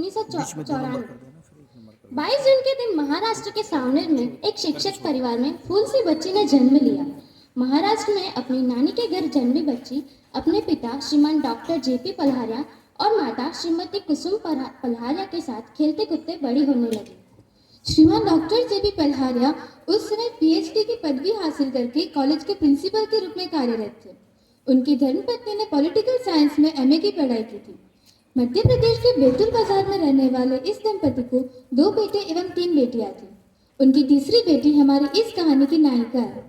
1994। 22 जून के दिन महाराष्ट्र के सावनेर में एक शिक्षक परिवार में फूल सी बच्ची ने जन्म लिया। महाराष्ट्र में अपनी नानी के घर जन्मी बच्ची अपने पिता श्रीमान डॉक्टर जेपी पल्हारिया और माता श्रीमती कुसुम पल्हारिया के साथ खेलते कूदते बड़ी होने लगी। श्रीमान डॉक्टर जेपी पल्हारिया उस समय पीएचडी की पदवी हासिल करके कॉलेज के प्रिंसिपल के रूप में कार्यरत थे। उनकी धर्मपत्नी ने पॉलिटिकल साइंस में एमए की पढ़ाई की थी। मध्य प्रदेश के बैतूल बाजार में रहने वाले इस दंपति को 2 बेटे एवं 3 बेटियां थी। उनकी तीसरी बेटी हमारी इस कहानी की नायिका है।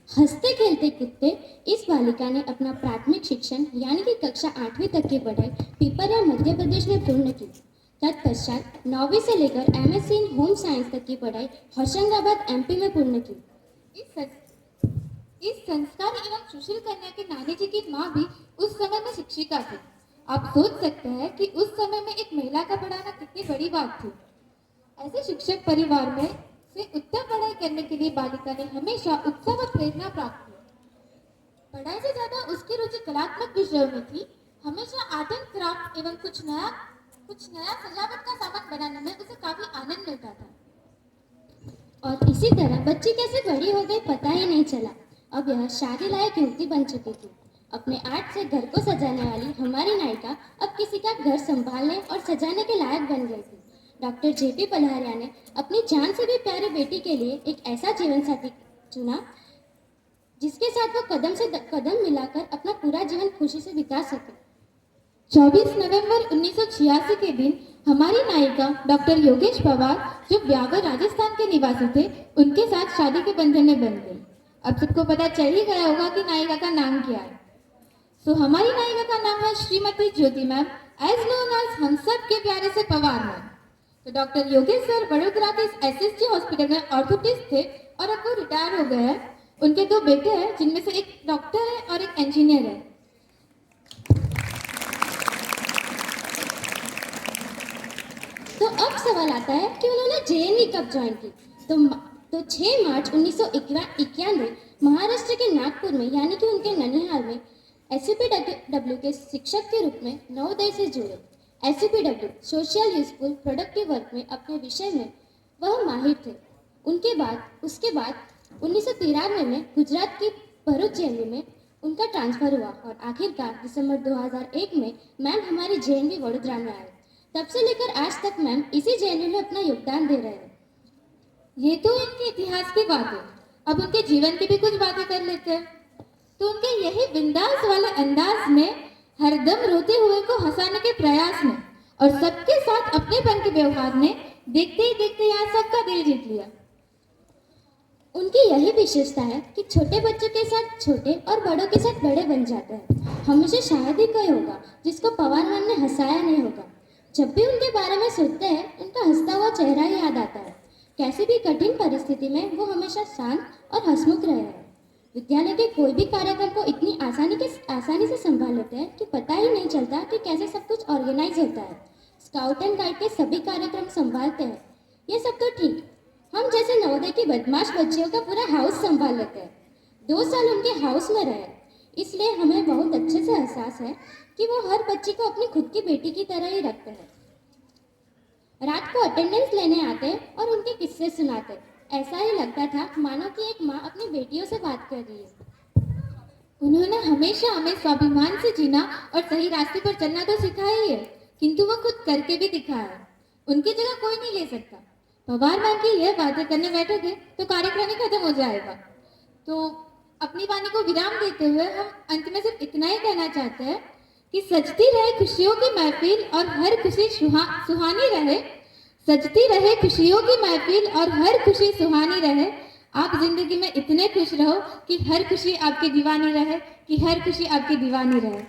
हंसते खेलते कूदते इस बालिका ने अपना प्राथमिक शिक्षण यानी कि कक्षा 8वीं तक की पढ़ाई पिपरिया मध्य प्रदेश में पूर्ण की। तत्पश्चात 9वीं से लेकर एमएससी इन होम साइंस तक की पढ़ाई होशंगाबाद एमपी में पूर्ण की। इस संस्कार एवं सुशील कन्या के नानी जी की माँ भी उस समय में शिक्षिका थी। आप सोच सकते हैं कि उस समय में एक महिला का पढ़ाना कितनी बड़ी बात थी। ऐसे शिक्षक परिवार में से उत्तम पढ़ाई करने के लिए बालिका ने हमेशा उत्साह व प्रेरणा प्राप्त की। पढ़ाई से ज्यादा उसकी रुचि कलात्मक विषयों में थी। हमेशा आर्ट एंड क्राफ्ट एवं कुछ नया सजावट का सामान बनाने में उसे काफी आनंद मिलता था। और इसी तरह बच्ची कैसे बड़ी हो गई पता ही नहीं चला। अब यह शादी लायक युवती बन चुकी थी। अपने आर्ट से घर को सजाने वाली हमारी नायिका अब किसी का घर संभालने और सजाने के लायक बन गई थी। डॉक्टर जेपी पल्हारिया ने अपनी जान से भी प्यारी बेटी के लिए एक ऐसा जीवन साथी चुना जिसके साथ वो कदम से कदम मिलाकर अपना पूरा जीवन खुशी से बिता सके। 24 नवंबर 1986 के दिन हमारी नायिका डॉक्टर योगेश पवार जो ब्यावर राजस्थान के निवासी थे उनके साथ शादी के बंधन में बंध गई। अब सबको पता चल ही गया होगा कि नायिका का नाम क्या है। हमारी नायिका का नाम है श्रीमती ज्योति मैम, एज नोन एज हम सब के प्यारे से पवार मैम। तो डॉक्टर योगेश सर बड़ोदरा के एसएसजी हॉस्पिटल में ऑर्थोपिस्ट थे और अब वो रिटायर हो गए हैं। उनके 2 बेटे हैं जिनमें से एक डॉक्टर है और एक इंजीनियर है। तो अब सवाल आता है कि उन्होंने जेएनवी कब ज्वाइन की। तो 6 मार्च 1991 महाराष्ट्र के नागपुर में यानी कि उनके ननिहाल में एसयूपीडब्ल्यू के शिक्षक के रूप में नवोदय से जुड़े। SUPW social useful productive work में अपने विषय में वह माहिर थे। उसके बाद 1993 में गुजरात की भरूच जेएनवी में उनका ट्रांसफर हुआ और आखिरकार दिसंबर 2001 में मैम हमारी जेएनवी वडोदरा में आए। तब से लेकर आज तक मैम इसी जेएनवी में अपना योगदान दे रहे हैं। ये तो इनके इतिहास की बात है। अब उनके जीवन की भी कुछ बातें कर लेते हैं। तो उनके यही बिंदास वाले अंदाज में हरदम रोते हुए को हंसाने के प्रयास में और सबके साथ अपनेपन के व्यवहार ने देखते ही देखते यहाँ सबका दिल जीत लिया। उनकी यही विशेषता है कि छोटे बच्चों के साथ छोटे और बड़ों के साथ बड़े बन जाते हैं। हमेशा शायद ही कोई होगा जिसको पवार मैम ने हंसाया नहीं होगा। जब भी उनके बारे में सोचते हैं उनका हंसता हुआ चेहरा ही याद आता है। कैसी भी कठिन परिस्थिति में वो हमेशा शांत और हंसमुख रहे हैं। विद्यालय के कोई भी कार्यक्रम को इतनी आसानी से संभाल लेते हैं कि पता ही नहीं चलता कि कैसे सब कुछ ऑर्गेनाइज होता है। स्काउट एंड गाइड के सभी कार्यक्रम संभालते हैं। ये सब तो ठीक, हम जैसे नवोदय की बदमाश बच्चियों का पूरा हाउस संभाल लेते हैं। 2 साल उनके हाउस में रहे, इसलिए हमें बहुत अच्छे से एहसास है कि वो हर बच्ची को अपनी खुद की बेटी की तरह ही रखते हैं। रात को अटेंडेंस लेने आते और उनके किस्से सुनाते। ऐसा ही लगता था मानो कि एक माँ अपनी बेटियों से बात कर रही है। उन्होंने हमेशा हमें स्वाभिमान से जीना और सही रास्ते पर चलना तो सिखाया ही है, किंतु वो खुद करके भी दिखाया। उनकी जगह कोई नहीं ले सकता। पवार मैम की यह बातें करने बैठोगे तो कार्यक्रम ही खत्म हो जाएगा। तो अपनी वाणी को विराम देते हुए हम अंत में सिर्फ इतना ही कहना चाहते हैं कि सजती रहे खुशियों की महफिल और हर खुशी सुहानी रहे। सजती रहे खुशियों की महफिल और हर खुशी सुहानी रहे। आप जिंदगी में इतने खुश रहो कि हर खुशी आपकी दीवानी रहे, कि हर खुशी आपकी दीवानी रहे।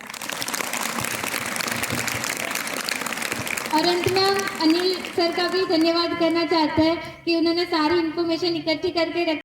और अंत में हम अनिल सर का भी धन्यवाद करना चाहते हैं कि उन्होंने सारी इंफॉर्मेशन इकट्ठी करके रखी।